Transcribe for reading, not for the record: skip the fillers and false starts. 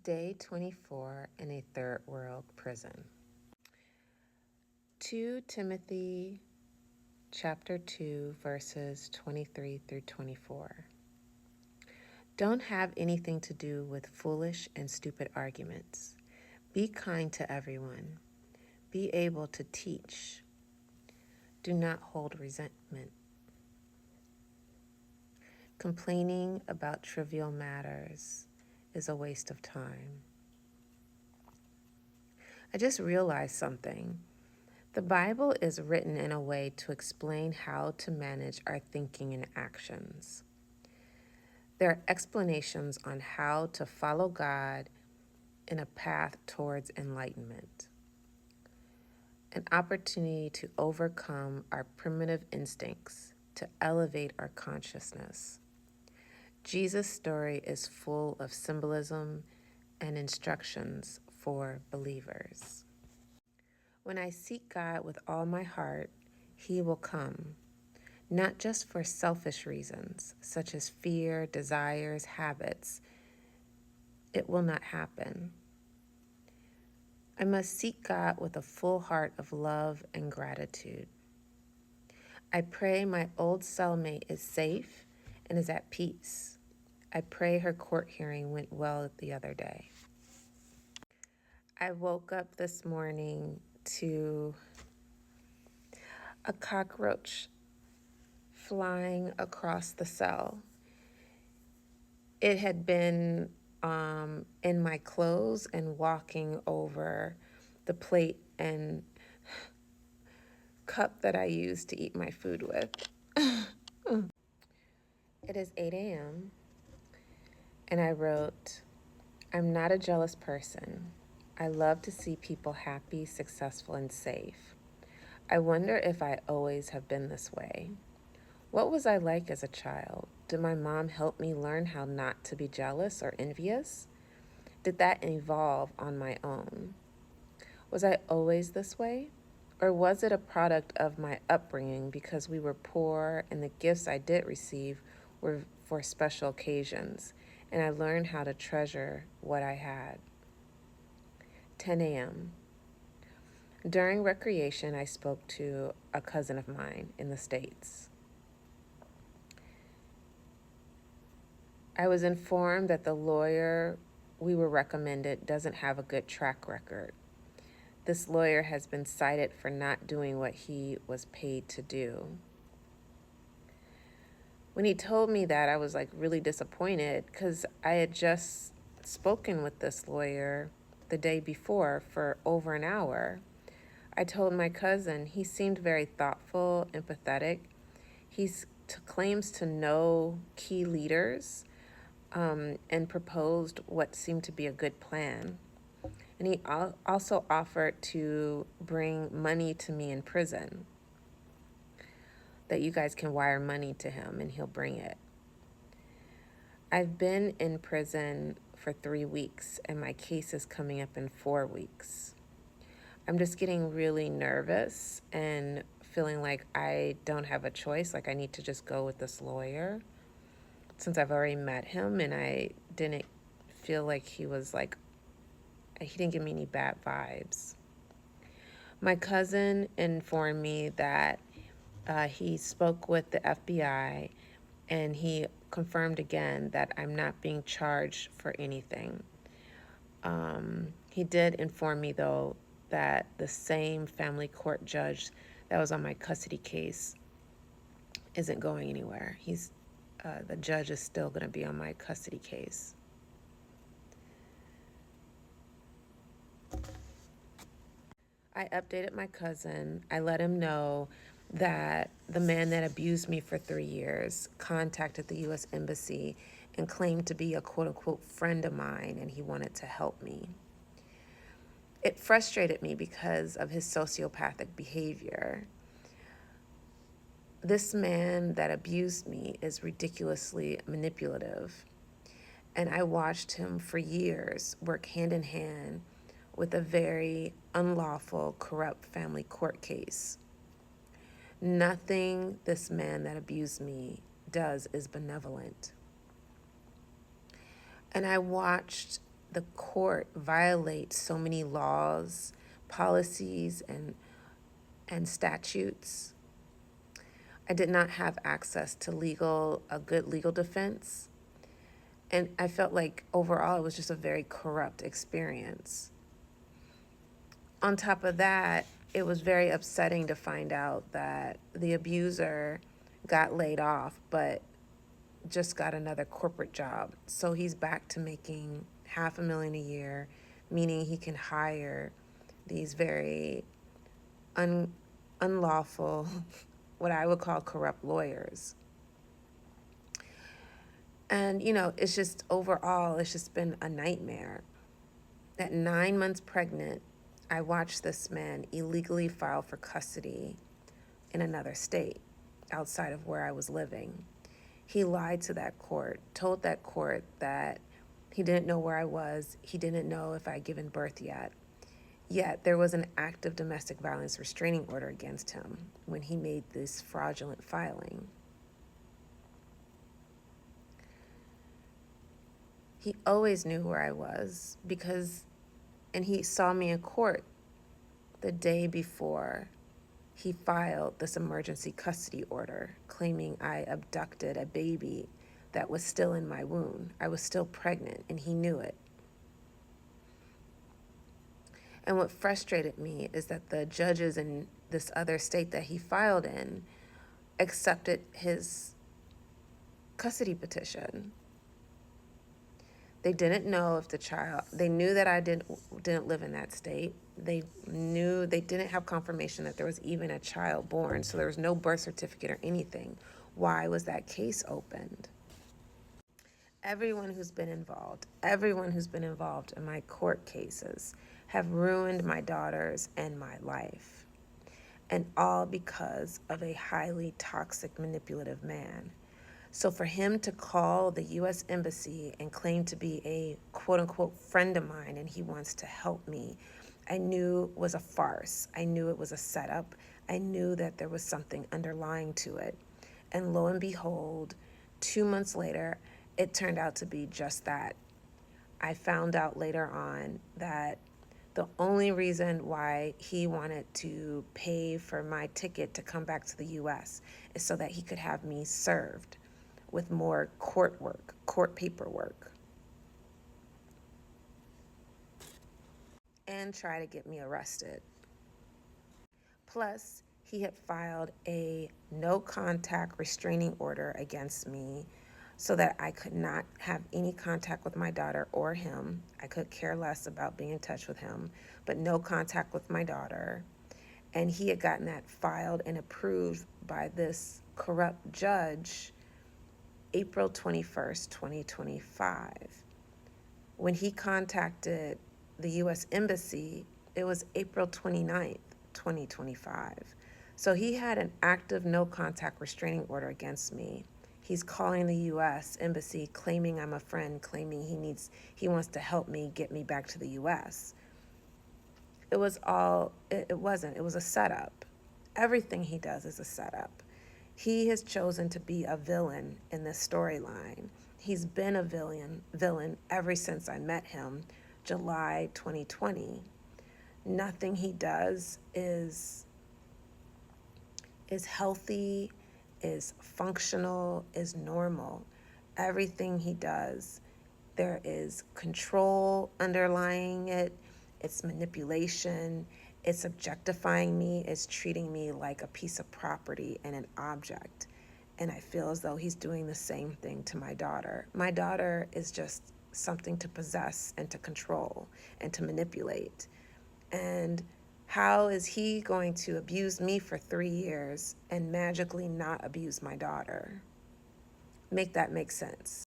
Day 24 in a third world prison. 2 Timothy chapter 2 verses 23 through 24. Don't have anything to do with foolish and stupid arguments. Be kind to everyone. Be able to teach. Do not hold resentment. Complaining about trivial matters is a waste of time. I just realized something. The Bible is written in a way to explain how to manage our thinking and actions. There are explanations on how to follow God in a path towards enlightenment, an opportunity to overcome our primitive instincts, to elevate our consciousness. Jesus' story is full of symbolism and instructions for believers. When I seek God with all my heart, He will come, not just for selfish reasons, such as fear, desires, habits. It will not happen. I must seek God with a full heart of love and gratitude. I pray my old cellmate is safe and is at peace. I pray her court hearing went well the other day. I woke up this morning to a cockroach flying across the cell. It had been in my clothes and walking over the plate and cup that I use to eat my food with. It is 8 a.m. and I wrote, I'm not a jealous person. I love to see people happy, successful, and safe. I wonder if I always have been this way. What was I like as a child? Did my mom help me learn how not to be jealous or envious? Did that evolve on my own? Was I always this way? Or was it a product of my upbringing because we were poor and the gifts I did receive were for special occasions, and I learned how to treasure what I had? 10 a.m. During recreation, I spoke to a cousin of mine in the States. I was informed that the lawyer we were recommended doesn't have a good track record. This lawyer has been cited for not doing what he was paid to do. When he told me that, I was really disappointed because I had just spoken with this lawyer the day before for over an hour. I told my cousin he seemed very thoughtful, empathetic. He claims to know key leaders and proposed what seemed to be a good plan. And he also offered to bring money to me in prison, that you guys can wire money to him and he'll bring it. I've been in prison for 3 weeks and my case is coming up in 4 weeks. I'm just getting really nervous and feeling like I don't have a choice, like I need to just go with this lawyer since I've already met him and I didn't feel like he didn't give me any bad vibes. My cousin informed me that he spoke with the FBI and he confirmed again that I'm not being charged for anything. He did inform me, though, that the same family court judge that was on my custody case isn't going anywhere. The judge is still going to be on my custody case. I updated my cousin. I let him know that the man that abused me for 3 years contacted the U.S. Embassy and claimed to be a quote-unquote friend of mine, and he wanted to help me. It frustrated me because of his sociopathic behavior. This man that abused me is ridiculously manipulative, and I watched him for years work hand in hand with a very unlawful, corrupt family court case. Nothing this man that abused me does is benevolent. And I watched the court violates so many laws, policies, and statutes. I did not have access to a good legal defense. And I felt like overall it was just a very corrupt experience. On top of that, it was very upsetting to find out that the abuser got laid off, but just got another corporate job. So he's back to making $500,000 a year, meaning he can hire these very unlawful, what I would call corrupt lawyers. And, it's just overall, it's just been a nightmare. At 9 months pregnant, I watched this man illegally file for custody in another state outside of where I was living. He lied to that court, told that court that he didn't know where I was. He didn't know if I'd given birth yet. Yet there was an active domestic violence restraining order against him when he made this fraudulent filing. He always knew where I was and he saw me in court the day before he filed this emergency custody order claiming I abducted a baby that was still in my womb. I was still pregnant and he knew it. And what frustrated me is that the judges in this other state that he filed in accepted his custody petition. They didn't know if they knew that I didn't live in that state. They didn't have confirmation that there was even a child born, so there was no birth certificate or anything. Why was that case opened? Everyone who's been involved in my court cases have ruined my daughters and my life. And all because of a highly toxic, manipulative man. So for him to call the U.S. Embassy and claim to be a quote-unquote friend of mine and he wants to help me, I knew was a farce. I knew it was a setup. I knew that there was something underlying to it. And lo and behold, 2 months later, it turned out to be just that. I found out later on that the only reason why he wanted to pay for my ticket to come back to the U.S. is so that he could have me served with more court paperwork, and try to get me arrested. Plus, he had filed a no contact restraining order against me so that I could not have any contact with my daughter or him. I could care less about being in touch with him, but no contact with my daughter. And he had gotten that filed and approved by this corrupt judge April 21st, 2025. When he contacted the U.S. Embassy, it was April 29th, 2025. So he had an active no contact restraining order against me. He's calling the U.S. Embassy, claiming I'm a friend, claiming he wants to help me get me back to the U.S. It was a setup. Everything he does is a setup. He has chosen to be a villain in this storyline. He's been a villain ever since I met him, July 2020. Nothing he does is healthy, is functional, is normal. Everything he does, there is control underlying it. It's manipulation. It's objectifying me. It's treating me like a piece of property and an object. And I feel as though he's doing the same thing to my daughter. My daughter is just something to possess and to control and to manipulate. And how is he going to abuse me for 3 years and magically not abuse my daughter? Make that make sense.